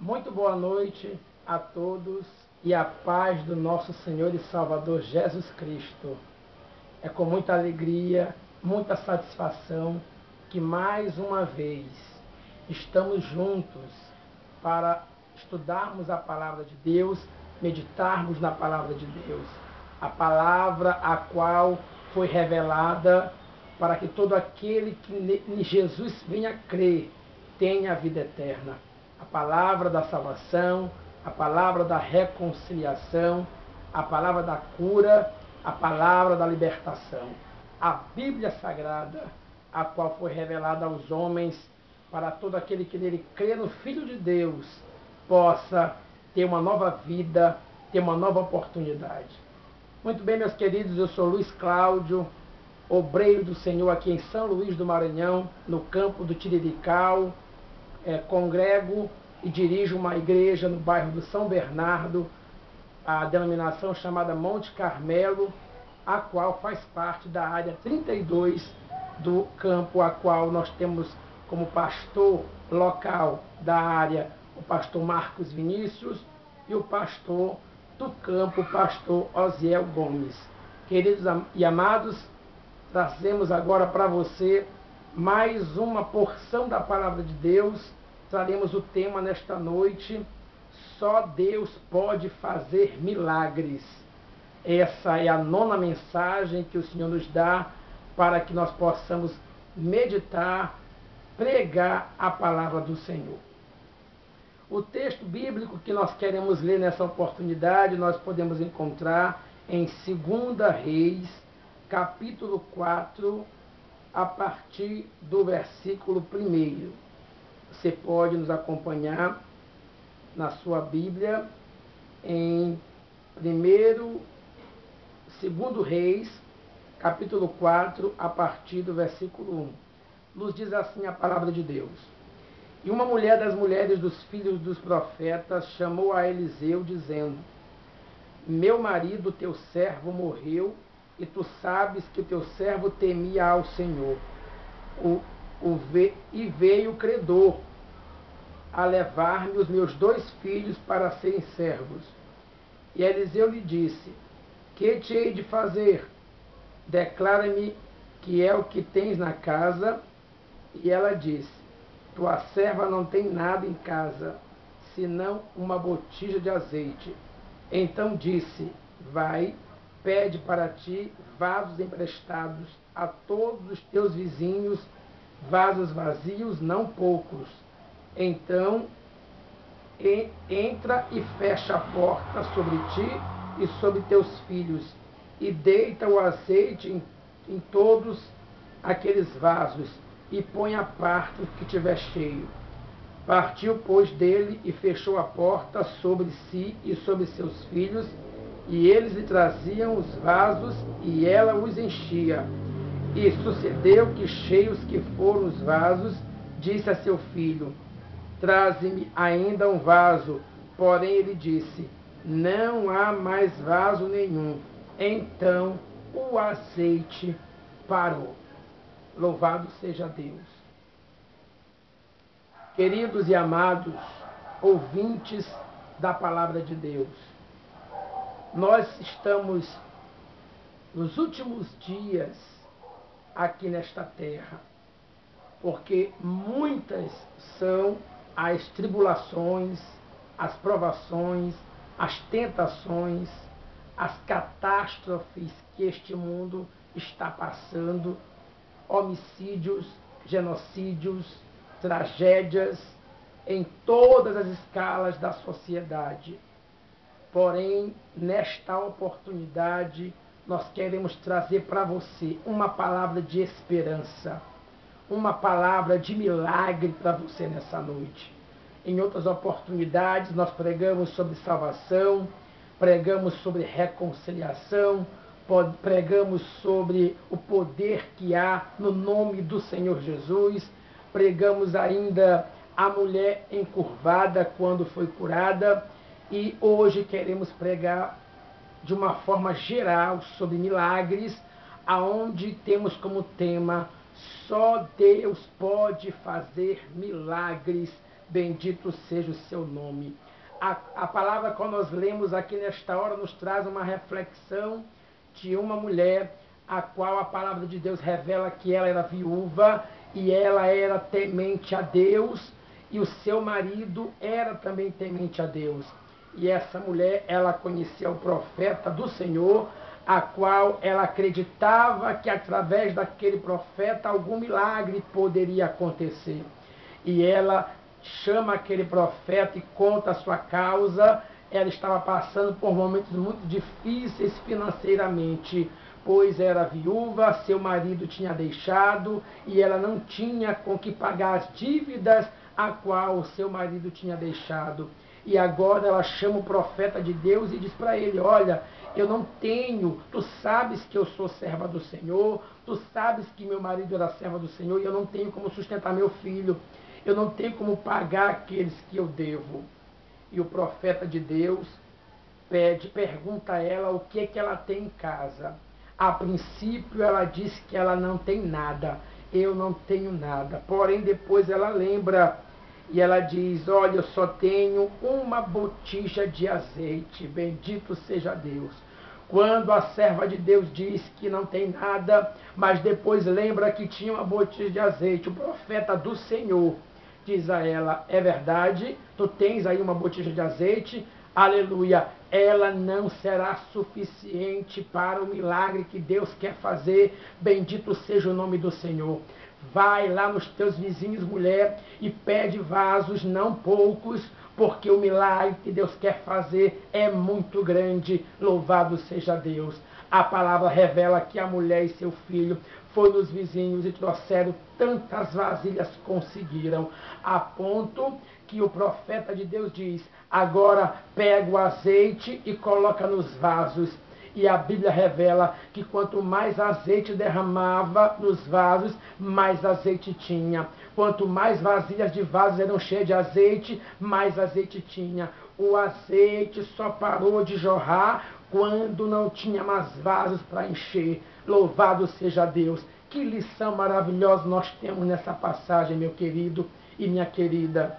Muito boa noite a todos e a paz do nosso Senhor e Salvador Jesus Cristo. É com muita alegria, muita satisfação que mais uma vez estamos juntos para estudarmos a Palavra de Deus, meditarmos na Palavra de Deus, a Palavra a qual foi revelada para que todo aquele que em Jesus venha crer tenha a vida eterna. A palavra da salvação, a palavra da reconciliação, a palavra da cura, a palavra da libertação. A Bíblia Sagrada, a qual foi revelada aos homens, para todo aquele que nele crê no Filho de Deus, possa ter uma nova vida, ter uma nova oportunidade. Muito bem, meus queridos, eu sou Luiz Cláudio, obreiro do Senhor aqui em São Luís do Maranhão, no campo do Tirirical. Congrego e dirijo uma igreja no bairro do São Bernardo, a denominação chamada Monte Carmelo, a qual faz parte da área 32 do campo, a qual nós temos como pastor local da área o pastor Marcos Vinícius e o pastor do campo, o pastor Osiel Gomes. Queridos e amados, trazemos agora para você mais uma porção da Palavra de Deus. Traremos o tema nesta noite: só Deus pode fazer milagres. Essa é a 9ª mensagem que o Senhor nos dá para que nós possamos meditar, pregar a Palavra do Senhor. O texto bíblico que nós queremos ler nessa oportunidade, nós podemos encontrar em 2 Reis, capítulo 4, a partir do versículo 1. Você pode nos acompanhar na sua Bíblia em 2 Reis, capítulo 4, a partir do versículo 1. Nos diz assim a palavra de Deus: E uma mulher das mulheres dos filhos dos profetas chamou a Eliseu, dizendo: Meu marido, teu servo, morreu, e tu sabes que o teu servo temia ao Senhor. E veio o credor a levar-me os meus 2 filhos para serem servos. E Eliseu lhe disse: Que te hei de fazer? Declara-me que é o que tens na casa. E ela disse: Tua serva não tem nada em casa, senão uma botija de azeite. Então disse: Vai, pede para ti vasos emprestados a todos os teus vizinhos, vasos vazios, não poucos. Então entra e fecha a porta sobre ti e sobre teus filhos, e deita o azeite em todos aqueles vasos, e põe à parte o que tiver cheio. Partiu, pois, dele e fechou a porta sobre si e sobre seus filhos, e eles lhe traziam os vasos, e ela os enchia. E sucedeu que, cheios que foram os vasos, disse a seu filho: Traze-me ainda um vaso. Porém ele disse: Não há mais vaso nenhum. Então o azeite parou. Louvado seja Deus. Queridos e amados ouvintes da Palavra de Deus, nós estamos nos últimos dias aqui nesta terra, porque muitas são as tribulações, as provações, as tentações, as catástrofes que este mundo está passando, homicídios, genocídios, tragédias em todas as escalas da sociedade. Porém, nesta oportunidade, nós queremos trazer para você uma palavra de esperança, uma palavra de milagre para você nessa noite. Em outras oportunidades, nós pregamos sobre salvação, pregamos sobre reconciliação, pregamos sobre o poder que há no nome do Senhor Jesus, pregamos ainda a mulher encurvada quando foi curada, e hoje queremos pregar de uma forma geral sobre milagres, aonde temos como tema: só Deus pode fazer milagres Bendito seja o seu nome. A palavra que nós lemos aqui nesta hora nos traz uma reflexão de uma mulher a qual a palavra de Deus revela que ela era viúva e ela era temente a Deus e o seu marido era também temente a Deus. E essa mulher, ela conhecia o profeta do Senhor, a qual ela acreditava que através daquele profeta algum milagre poderia acontecer. E ela chama aquele profeta e conta a sua causa. Ela estava passando por momentos muito difíceis financeiramente, pois era viúva, seu marido tinha deixado e ela não tinha com que pagar as dívidas a qual o seu marido tinha deixado. E agora ela chama o profeta de Deus e diz para ele: olha, eu não tenho, tu sabes que eu sou serva do Senhor, tu sabes que meu marido era serva do Senhor e eu não tenho como sustentar meu filho, eu não tenho como pagar aqueles que eu devo. E o profeta de Deus pergunta a ela o que é que ela tem em casa. A princípio ela diz que ela não tem nada, eu não tenho nada, porém depois ela lembra e ela diz: olha, eu só tenho uma botija de azeite, bendito seja Deus. Quando a serva de Deus diz que não tem nada, mas depois lembra que tinha uma botija de azeite, o profeta do Senhor diz a ela: é verdade, tu tens aí uma botija de azeite, aleluia, ela não será suficiente para o milagre que Deus quer fazer, bendito seja o nome do Senhor. Vai lá nos teus vizinhos, mulher, e pede vasos, não poucos, porque o milagre que Deus quer fazer é muito grande, louvado seja Deus. A palavra revela que a mulher e seu filho foram nos vizinhos e trouxeram tantas vasilhas conseguiram, a ponto que o profeta de Deus diz: agora pega o azeite e coloca nos vasos. E a Bíblia revela que quanto mais azeite derramava nos vasos, mais azeite tinha. Quanto mais vasilhas de vasos eram cheias de azeite, mais azeite tinha. O azeite só parou de jorrar quando não tinha mais vasos para encher. Louvado seja Deus. Que lição maravilhosa nós temos nessa passagem, meu querido e minha querida.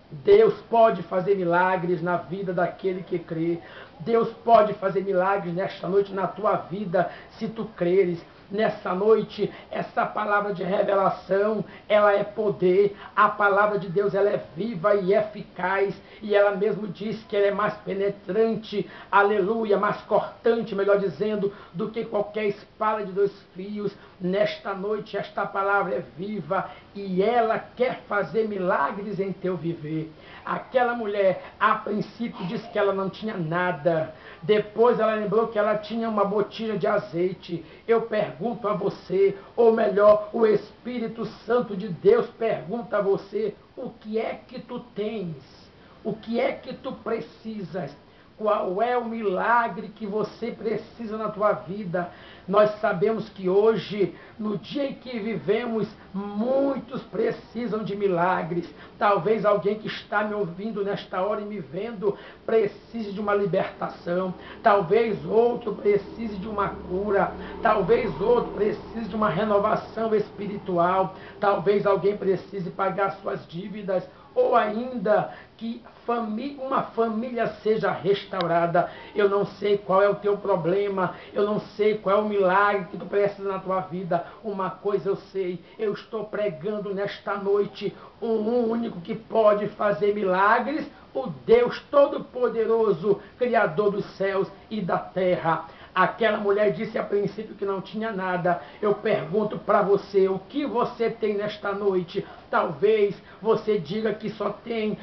Deus pode fazer milagres na vida daquele que crê. Deus pode fazer milagres nesta noite na tua vida, se tu creres. Nessa noite, essa palavra de revelação, ela é poder. A palavra de Deus, ela é viva e eficaz. E ela mesmo diz que ela é mais penetrante, aleluia, mais cortante, melhor dizendo, do que qualquer espada de 2 fios. Nesta noite, esta palavra é viva e ela quer fazer milagres em teu viver. Aquela mulher, a princípio, disse que ela não tinha nada. Depois ela lembrou que ela tinha uma botija de azeite. Eu pergunto a você, ou melhor, o Espírito Santo de Deus pergunta a você: o que é que tu tens? O que é que tu precisas? Qual é o milagre que você precisa na tua vida? Nós sabemos que hoje, no dia em que vivemos, muitos precisam de milagres. Talvez alguém que está me ouvindo nesta hora e me vendo precise de uma libertação. Talvez outro precise de uma cura. Talvez outro precise de uma renovação espiritual. Talvez alguém precise pagar suas dívidas. Ou ainda que uma família seja restaurada. Eu não sei qual é o teu problema, eu não sei qual é o milagre que tu precisa na tua vida. Uma coisa eu sei, eu estou pregando nesta noite um único que pode fazer milagres, o Deus Todo-Poderoso, Criador dos céus e da terra. Aquela mulher disse a princípio que não tinha nada. Eu pergunto para você, o que você tem nesta noite? Talvez você diga que só tem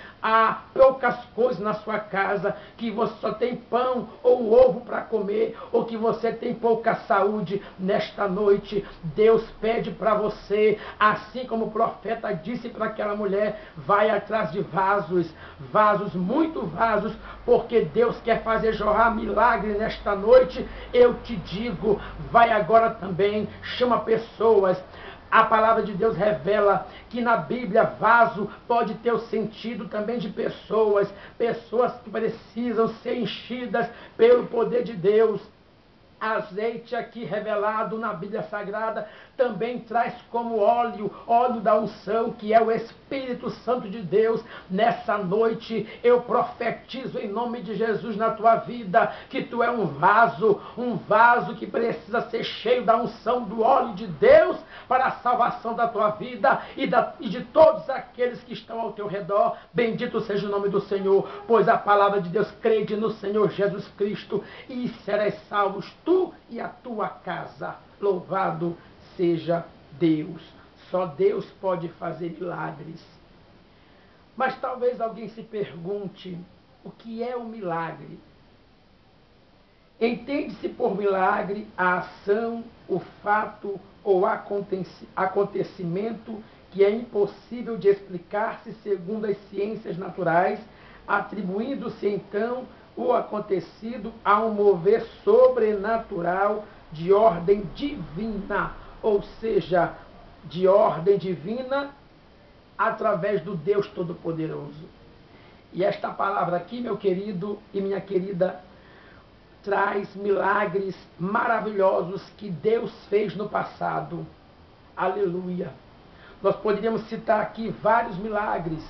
poucas coisas na sua casa, que você só tem pão ou ovo para comer, ou que você tem pouca saúde. Nesta noite, Deus pede para você, assim como o profeta disse para aquela mulher: vai atrás de vasos, vasos, muito vasos, porque Deus quer fazer jorrar milagre nesta noite. Eu te digo, vai agora também, chama pessoas. A palavra de Deus revela que na Bíblia vaso pode ter o sentido também de pessoas, pessoas que precisam ser enchidas pelo poder de Deus. Azeite aqui revelado na Bíblia Sagrada também traz como óleo da unção, que é o Espírito Santo de Deus. Nessa noite eu profetizo em nome de Jesus na tua vida, que tu é um vaso que precisa ser cheio da unção do óleo de Deus para a salvação da tua vida e de todos aqueles que estão ao teu redor. Bendito seja o nome do Senhor, pois a palavra de Deus: crede no Senhor Jesus Cristo e serás salvos, tu e a tua casa. Louvado seja Deus. Só Deus pode fazer milagres. Mas talvez alguém se pergunte: o que é um milagre? Entende-se por milagre a ação, o fato ou acontecimento que é impossível de explicar-se segundo as ciências naturais, atribuindo-se então o acontecido a um mover sobrenatural de ordem divina, ou seja, de ordem divina através do Deus Todo-Poderoso. E esta palavra aqui, meu querido e minha querida, traz milagres maravilhosos que Deus fez no passado. Aleluia! Nós poderíamos citar aqui vários milagres.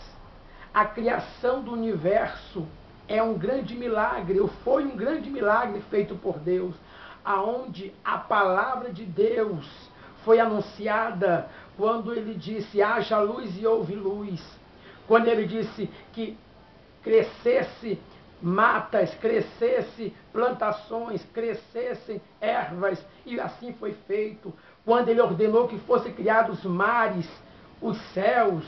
A criação do universo é um grande milagre, ou foi um grande milagre feito por Deus, aonde a palavra de Deus foi anunciada quando ele disse: haja luz e houve luz. Quando ele disse que crescesse matas, crescesse plantações, crescessem ervas, e assim foi feito. Quando ele ordenou que fossem criados mares, os céus,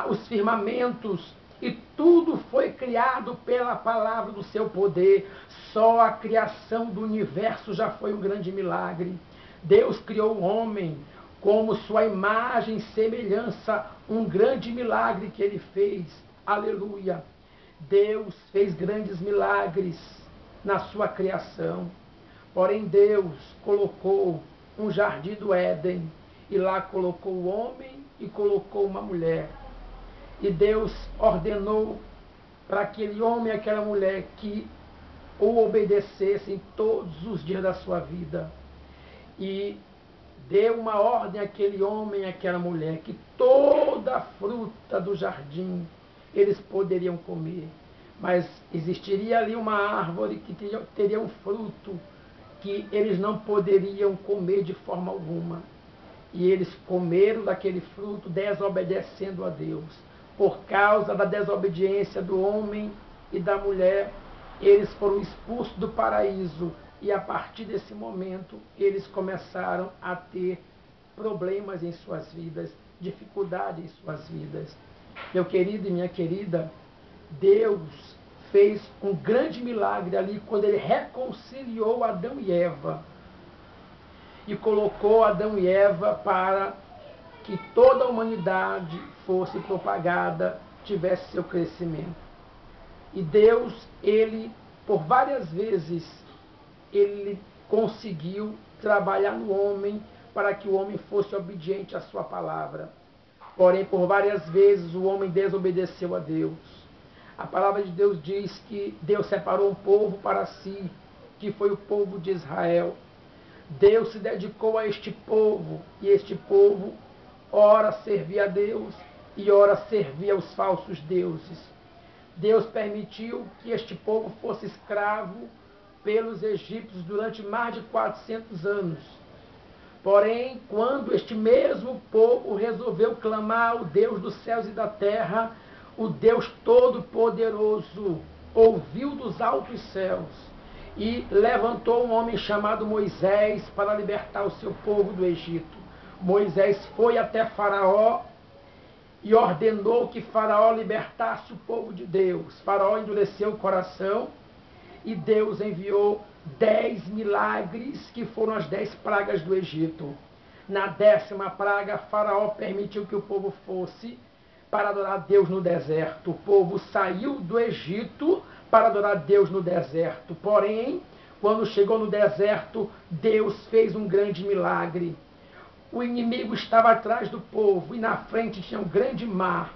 os firmamentos, e tudo foi criado pela palavra do seu poder. Só a criação do universo já foi um grande milagre. Deus criou o homem como sua imagem e semelhança, um grande milagre que ele fez. Aleluia! Deus fez grandes milagres na sua criação. Porém, Deus colocou um jardim do Éden, e lá colocou o homem e colocou uma mulher. E Deus ordenou para aquele homem e aquela mulher que o obedecessem todos os dias da sua vida. E deu uma ordem àquele homem e àquela mulher que toda a fruta do jardim eles poderiam comer, mas existiria ali uma árvore que teria um fruto que eles não poderiam comer de forma alguma. E eles comeram daquele fruto, desobedecendo a Deus. Por causa da desobediência do homem e da mulher, eles foram expulsos do paraíso, e a partir desse momento eles começaram a ter problemas em suas vidas, dificuldade em suas vidas. Meu querido e minha querida, Deus fez um grande milagre ali quando ele reconciliou Adão e Eva e colocou Adão e Eva para que toda a humanidade fosse propagada, tivesse seu crescimento. E Deus, ele, por várias vezes, ele conseguiu trabalhar no homem para que o homem fosse obediente à sua palavra. Porém, por várias vezes o homem desobedeceu a Deus. A palavra de Deus diz que Deus separou um povo para si, que foi o povo de Israel. Deus se dedicou a este povo, e este povo ora servia a Deus e ora servia aos falsos deuses. Deus permitiu que este povo fosse escravo pelos egípcios durante mais de 400 anos. Porém, quando este mesmo povo resolveu clamar ao Deus dos céus e da terra, o Deus Todo-Poderoso ouviu dos altos céus e levantou um homem chamado Moisés para libertar o seu povo do Egito. Moisés foi até Faraó e ordenou que Faraó libertasse o povo de Deus. Faraó endureceu o coração e Deus enviou 10 milagres, que foram as 10 pragas do Egito. Na 10ª praga, Faraó permitiu que o povo fosse para adorar a Deus no deserto. O povo saiu do Egito para adorar a Deus no deserto. Porém, quando chegou no deserto, Deus fez um grande milagre. O inimigo estava atrás do povo e na frente tinha um grande mar.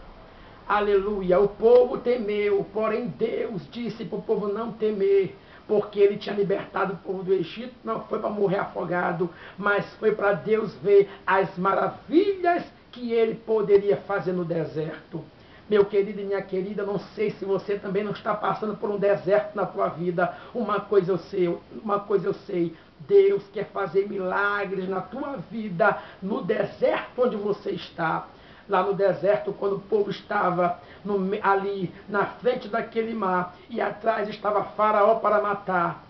Aleluia! O povo temeu, porém Deus disse para o povo não temer, porque ele tinha libertado o povo do Egito, não foi para morrer afogado, mas foi para Deus ver as maravilhas que ele poderia fazer no deserto. Meu querido e minha querida, não sei se você também não está passando por um deserto na tua vida. Uma coisa eu sei, Deus quer fazer milagres na tua vida, no deserto onde você está. Lá no deserto, quando o povo estava ali na frente daquele mar e atrás estava Faraó para matar,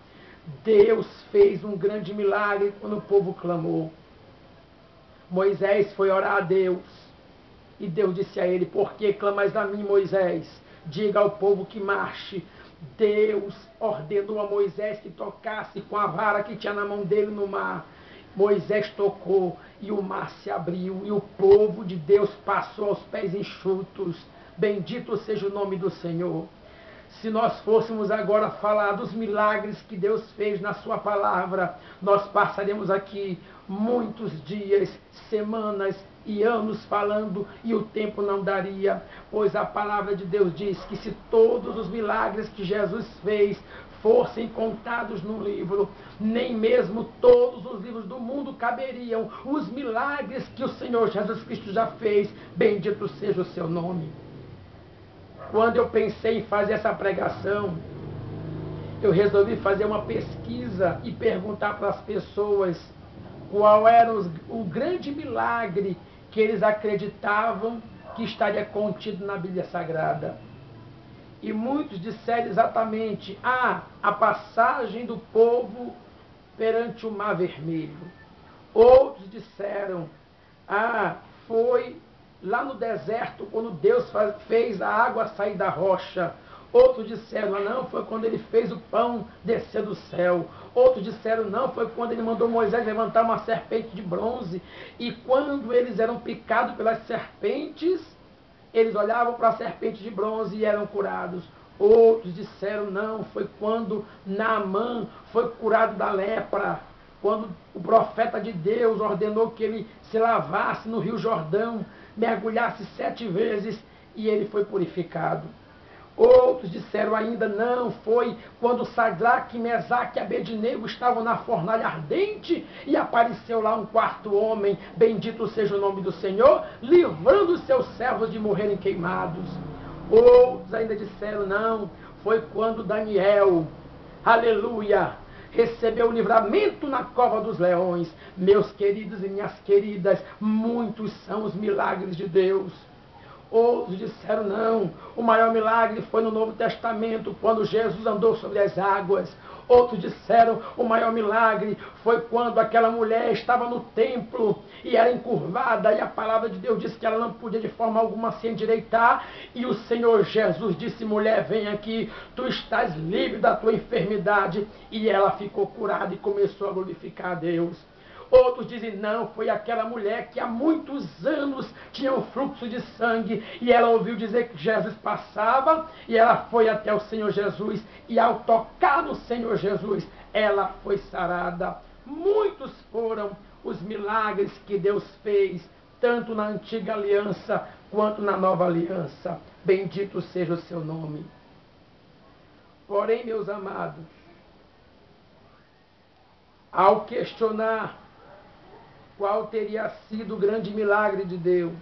Deus fez um grande milagre quando o povo clamou. Moisés foi orar a Deus. E Deus disse a ele: por que clamas a mim, Moisés? Diga ao povo que marche. Deus ordenou a Moisés que tocasse com a vara que tinha na mão dele no mar. Moisés tocou e o mar se abriu e o povo de Deus passou aos pés enxutos. Bendito seja o nome do Senhor. Se nós fôssemos agora falar dos milagres que Deus fez na sua palavra, nós passaremos aqui muitos dias, semanas e anos falando e o tempo não daria, pois a palavra de Deus diz que se todos os milagres que Jesus fez fossem contados num livro, nem mesmo todos os livros do mundo caberiam os milagres que o Senhor Jesus Cristo já fez. Bendito seja o seu nome. Quando eu pensei em fazer essa pregação, eu resolvi fazer uma pesquisa e perguntar para as pessoas qual era o grande milagre que eles acreditavam que estaria contido na Bíblia Sagrada. E muitos disseram exatamente: a passagem do povo perante o Mar Vermelho. Outros disseram: foi lá no deserto, quando Deus fez a água sair da rocha. Outros disseram: não, foi quando ele fez o pão descer do céu. Outros disseram: não, foi quando ele mandou Moisés levantar uma serpente de bronze. E quando eles eram picados pelas serpentes, eles olhavam para a serpente de bronze e eram curados. Outros disseram: não, foi quando Naamã foi curado da lepra. Quando o profeta de Deus ordenou que ele se lavasse no Rio Jordão, mergulhasse 7 vezes e ele foi purificado. Outros disseram ainda: não, foi quando Sadraque, Mesaque e Abednego estavam na fornalha ardente e apareceu lá um 4º homem, bendito seja o nome do Senhor, livrando os seus servos de morrerem queimados. Outros ainda disseram: não, foi quando Daniel, aleluia, recebeu o livramento na cova dos leões. Meus queridos e minhas queridas, muitos são os milagres de Deus. Outros disseram: não, o maior milagre foi no Novo Testamento, quando Jesus andou sobre as águas. Outros disseram: o maior milagre foi quando aquela mulher estava no templo e era encurvada, e a palavra de Deus disse que ela não podia de forma alguma se endireitar, e o Senhor Jesus disse: mulher, vem aqui, tu estás livre da tua enfermidade, e ela ficou curada e começou a glorificar a Deus. Outros dizem: não, foi aquela mulher que há muitos anos tinha um fluxo de sangue e ela ouviu dizer que Jesus passava e ela foi até o Senhor Jesus e ao tocar no Senhor Jesus, ela foi sarada. Muitos foram os milagres que Deus fez, tanto na antiga aliança quanto na nova aliança. Bendito seja o seu nome. Porém, meus amados, ao questionar qual teria sido o grande milagre de Deus,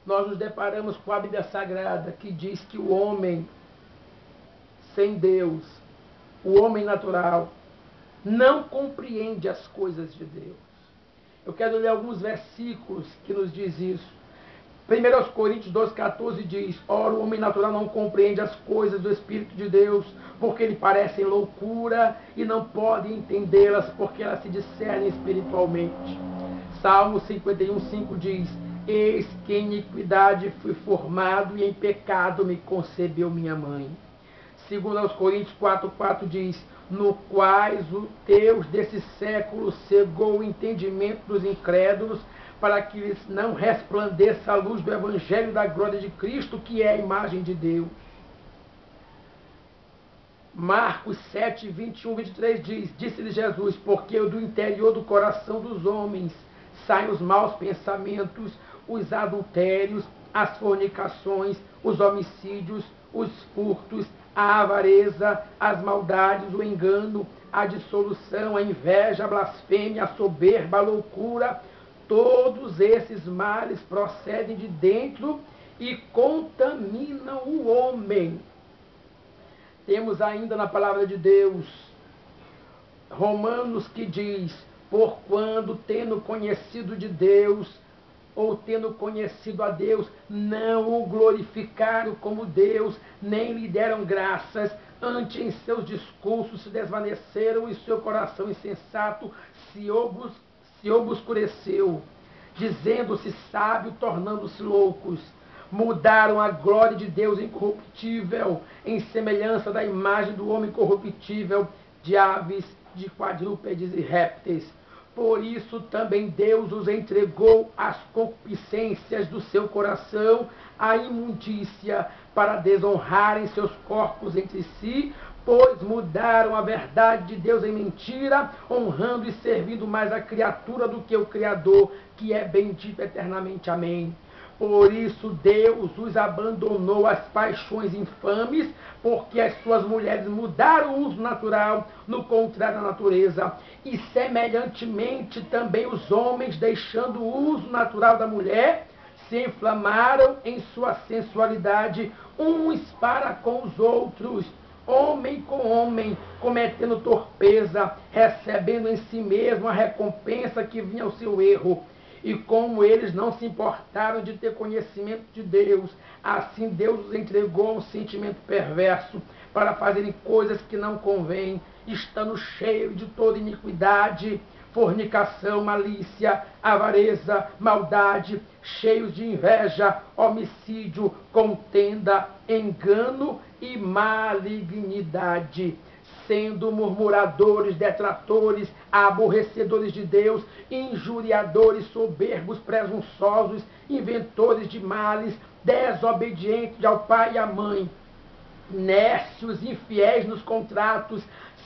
nós nos deparamos com a Bíblia Sagrada, que diz que o homem sem Deus, o homem natural, não compreende as coisas de Deus. Eu quero ler alguns versículos que nos diz isso. 1 Coríntios 2,14 diz: ora, o homem natural não compreende as coisas do Espírito de Deus, porque lhe parecem loucura e não pode entendê-las, porque elas se discernem espiritualmente. Salmo 51,5 diz: eis que em iniquidade fui formado e em pecado me concebeu minha mãe. 2 Coríntios 4,4 diz: no quais o Deus desse século cegou o entendimento dos incrédulos, para que lhes não resplandeça a luz do Evangelho da glória de Cristo, que é a imagem de Deus. Marcos 7, 21, 23 diz: disse-lhe Jesus: porque do interior do coração dos homens saem os maus pensamentos, os adultérios, as fornicações, os homicídios, os furtos, a avareza, as maldades, o engano, a dissolução, a inveja, a blasfêmia, a soberba, a loucura. Todos esses males procedem de dentro e contaminam o homem. Temos ainda na palavra de Deus, Romanos, que diz: porquanto tendo conhecido de Deus, ou tendo conhecido a Deus, não o glorificaram como Deus, nem lhe deram graças, antes em seus discursos se desvaneceram e seu coração insensato se obscureceu, dizendo-se sábio, tornando-se loucos. Mudaram a glória de Deus incorruptível, em semelhança da imagem do homem corruptível, de aves, de quadrúpedes e répteis. Por isso também Deus os entregou às concupiscências do seu coração, à imundícia, para desonrarem seus corpos entre si, pois mudaram a verdade de Deus em mentira, honrando e servindo mais a criatura do que o Criador, que é bendito eternamente. Amém. Por isso Deus os abandonou às paixões infames, porque as suas mulheres mudaram o uso natural, no contrário da natureza. E semelhantemente também os homens, deixando o uso natural da mulher, se inflamaram em sua sensualidade, uns para com os outros, homem com homem, cometendo torpeza, recebendo em si mesmo a recompensa que vinha ao seu erro. E como eles não se importaram de ter conhecimento de Deus, assim Deus os entregou a um sentimento perverso, para fazerem coisas que não convêm, estando cheios de toda iniquidade, fornicação, malícia, avareza, maldade, cheios de inveja, homicídio, contenda, engano e malignidade, sendo murmuradores, detratores, aborrecedores de Deus, injuriadores, soberbos, presunçosos, inventores de males, desobedientes ao pai e à mãe, nércios, infiéis nos contratos,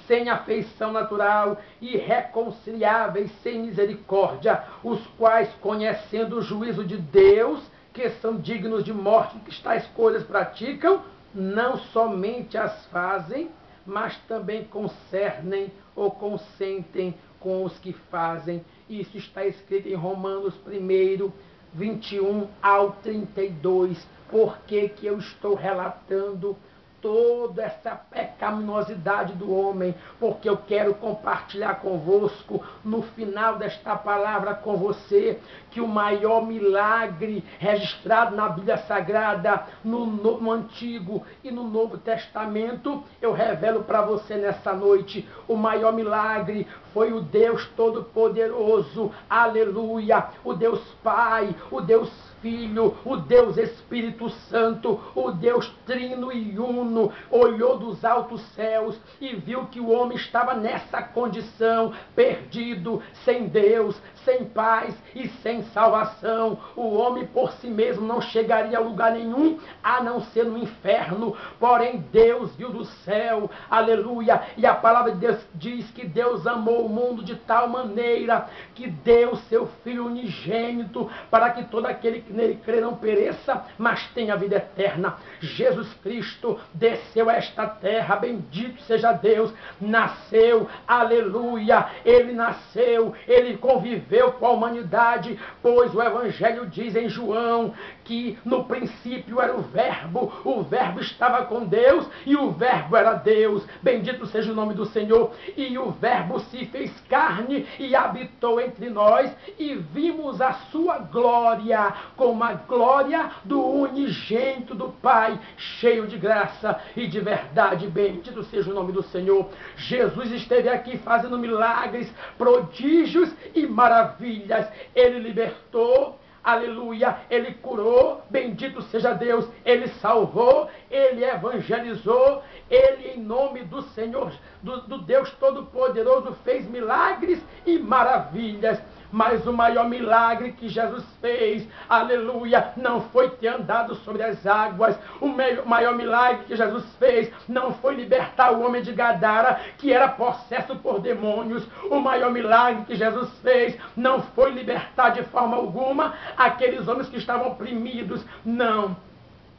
sem afeição natural, irreconciliáveis, sem misericórdia, os quais, conhecendo o juízo de Deus, que são dignos de morte, que tais coisas praticam, não somente as fazem, mas também concernem ou consentem com os que fazem. Isso está escrito em Romanos 1, 21 ao 32. Por que eu estou relatando toda essa pecaminosidade do homem? Porque eu quero compartilhar convosco, no final desta palavra com você, que o maior milagre registrado na Bíblia Sagrada, no Antigo e no Novo Testamento, eu revelo para você nessa noite. O maior milagre foi o Deus Todo-Poderoso, aleluia, o Deus Pai, o Deus Filho, o Deus Espírito Santo, o Deus Trino e Uno, olhou dos altos céus e viu que o homem estava nessa condição, perdido, sem Deus, sem paz e sem salvação. O homem por si mesmo não chegaria a lugar nenhum, a não ser no inferno. Porém Deus viu do céu, aleluia, e a palavra de Deus diz que Deus amou o mundo de tal maneira que deu seu Filho unigênito, para que todo aquele que nele crê não pereça, mas tenha vida eterna. Jesus Cristo desceu a esta terra, bendito seja Deus, nasceu, aleluia, ele nasceu, ele conviveu com a humanidade, pois o Evangelho diz em João que no princípio era o Verbo estava com Deus e o Verbo era Deus, bendito seja o nome do Senhor, e o Verbo se fez carne e habitou entre nós, e vimos a sua glória, como a glória do unigênito do Pai, cheio de graça e de verdade, bendito seja o nome do Senhor. Jesus esteve aqui fazendo milagres, prodígios e maravilhas, ele libertou, aleluia, ele curou, bendito seja Deus, ele salvou, ele evangelizou, ele em nome do Senhor do Deus Todo-Poderoso fez milagres e maravilhas. Mas o maior milagre que Jesus fez, aleluia, não foi ter andado sobre as águas. O maior milagre que Jesus fez não foi libertar o homem de Gadara, que era possesso por demônios. O maior milagre que Jesus fez não foi libertar de forma alguma aqueles homens que estavam oprimidos. Não.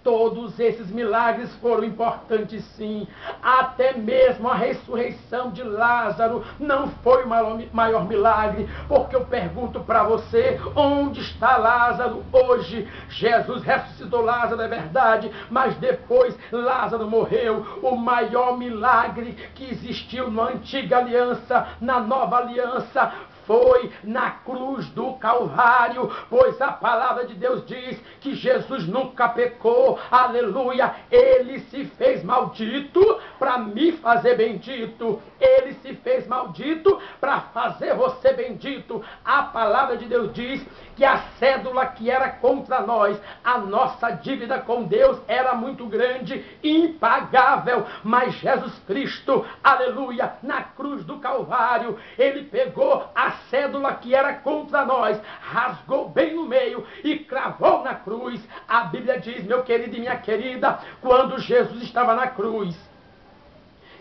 Todos esses milagres foram importantes, sim. Até mesmo a ressurreição de Lázaro não foi o maior milagre, porque eu pergunto para você, onde está Lázaro hoje? Jesus ressuscitou Lázaro, é verdade, mas depois Lázaro morreu. O maior milagre que existiu na antiga aliança, na nova aliança, foi na cruz do Calvário, pois a palavra de Deus diz que Jesus nunca pecou, aleluia. Ele se fez maldito para me fazer bendito, ele se fez maldito para fazer você bendito. A palavra de Deus diz que a cédula que era contra nós, a nossa dívida com Deus era muito grande, impagável, mas Jesus Cristo, aleluia, na cruz do Calvário, ele pegou a cédula que era contra nós, rasgou bem no meio e cravou na cruz. A Bíblia diz, meu querido e minha querida, quando Jesus estava na cruz,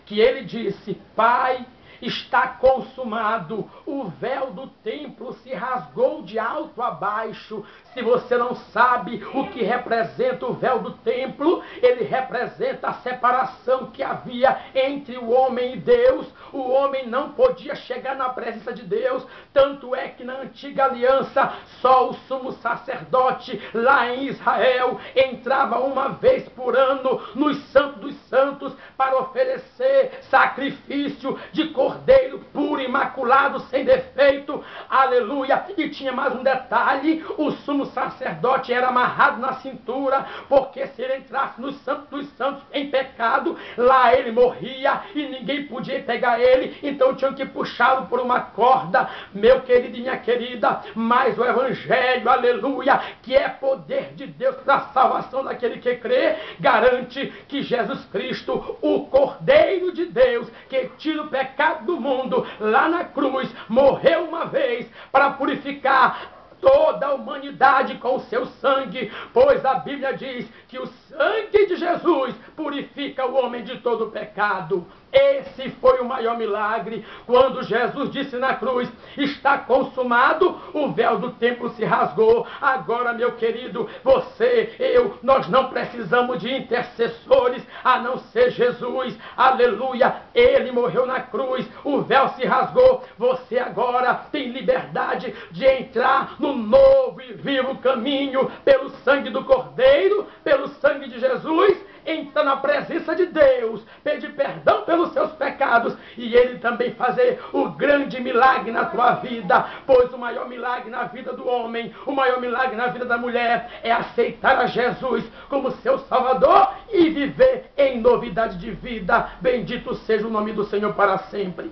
que ele disse: Pai, está consumado. O véu do templo se rasgou de alto a baixo. Se você não sabe o que representa o véu do templo, ele representa a separação que havia entre o homem e Deus. O homem não podia chegar na presença de Deus. Tanto é que na antiga aliança, só o sumo sacerdote lá em Israel entrava uma vez por ano nos Santos dos Santos para oferecer sacrifício de cordeiro puro, imaculado, sem defeito, aleluia. E tinha mais um detalhe: o sumo sacerdote era amarrado na cintura, porque se ele entrasse no Santo dos Santos em pecado, lá ele morria e ninguém podia pegar ele, então tinham que puxá-lo por uma corda. Meu querido e minha querida, mas o Evangelho, aleluia, que é poder de Deus para a salvação daquele que crê, garante que Jesus Cristo, o Cordeiro de Deus, que tira o pecado do mundo, lá na cruz, morreu uma vez para purificar toda a humanidade com o seu sangue, pois a Bíblia diz que o sangue de Jesus purifica o homem de todo pecado. Esse foi o maior milagre. Quando Jesus disse na cruz: está consumado, o véu do templo se rasgou. Agora, meu querido, você, eu, nós não precisamos de intercessores a não ser Jesus, aleluia. Ele morreu na cruz, o véu se rasgou. Você agora tem liberdade de entrar no novo e vivo caminho pelo sangue do Cordeiro, pelo sangue de Jesus. Entra na presença de Deus, pedir perdão pelos seus pecados e Ele também fazer o grande milagre na tua vida, pois o maior milagre na vida do homem, o maior milagre na vida da mulher é aceitar a Jesus como seu Salvador e viver em novidade de vida. Bendito seja o nome do Senhor para sempre.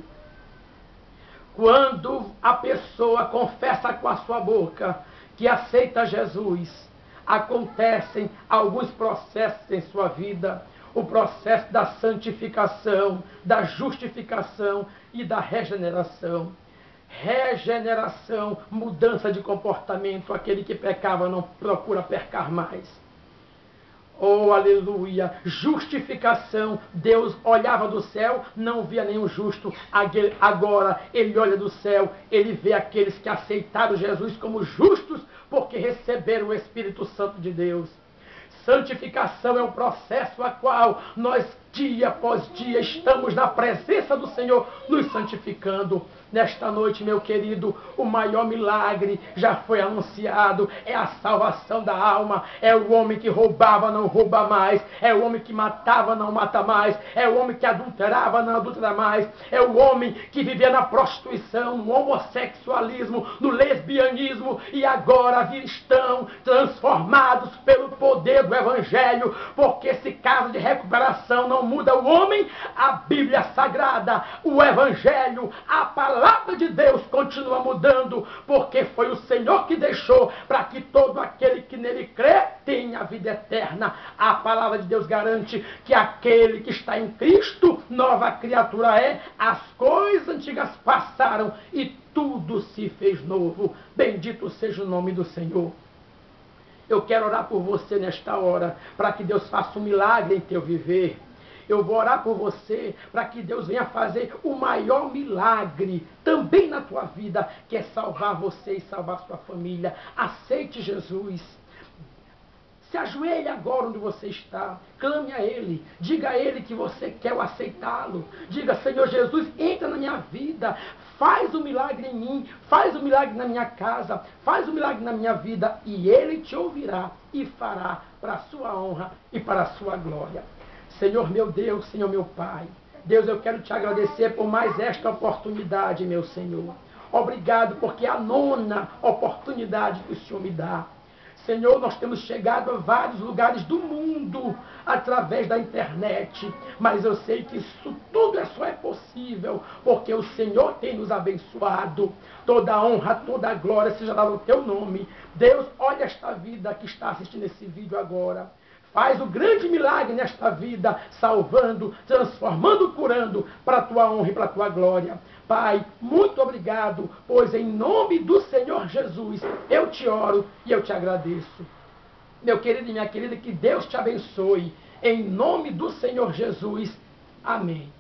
Quando a pessoa confessa com a sua boca que aceita Jesus, acontecem alguns processos em sua vida: o processo da santificação, da justificação e da regeneração. Regeneração, mudança de comportamento. Aquele que pecava não procura pecar mais. Oh, aleluia! Justificação. Deus olhava do céu, não via nenhum justo. Agora ele olha do céu, ele vê aqueles que aceitaram Jesus como justos, porque receberam o Espírito Santo de Deus. Santificação é um processo a qual nós, dia após dia, estamos na presença do Senhor, nos santificando. Nesta noite, meu querido, o maior milagre já foi anunciado. É a salvação da alma. É o homem que roubava, não rouba mais. É o homem que matava, não mata mais. É o homem que adulterava, não adultera mais. É o homem que vivia na prostituição, no homossexualismo, no lesbianismo, e agora estão transformados pelo poder do Evangelho, porque esse caso de recuperação não não muda o homem, a Bíblia Sagrada, o Evangelho, a palavra de Deus continua mudando, porque foi o Senhor que deixou para que todo aquele que nele crê tenha a vida eterna. A palavra de Deus garante que aquele que está em Cristo, nova criatura é, as coisas antigas passaram e tudo se fez novo. Bendito seja o nome do Senhor. Eu quero orar por você nesta hora, para que Deus faça um milagre em teu viver. Eu vou orar por você, para que Deus venha fazer o maior milagre também na tua vida, que é salvar você e salvar sua família. Aceite Jesus. Se ajoelhe agora onde você está, clame a Ele, diga a Ele que você quer aceitá-lo. Diga, Senhor Jesus, entra na minha vida, faz um milagre em mim, faz um milagre na minha casa, faz um milagre na minha vida, e Ele te ouvirá e fará para a sua honra e para a sua glória. Senhor meu Deus, Senhor meu Pai, Deus, eu quero te agradecer por mais esta oportunidade, meu Senhor. Obrigado, porque é a 9ª oportunidade que o Senhor me dá. Senhor, nós temos chegado a vários lugares do mundo através da internet, mas eu sei que isso tudo só é possível porque o Senhor tem nos abençoado. Toda a honra, toda a glória seja dada ao teu nome. Deus, olha esta vida que está assistindo esse vídeo agora. Faz o grande milagre nesta vida, salvando, transformando, curando, para a tua honra e para a tua glória. Pai, muito obrigado, pois em nome do Senhor Jesus, eu te oro e eu te agradeço. Meu querido e minha querida, que Deus te abençoe. Em nome do Senhor Jesus. Amém.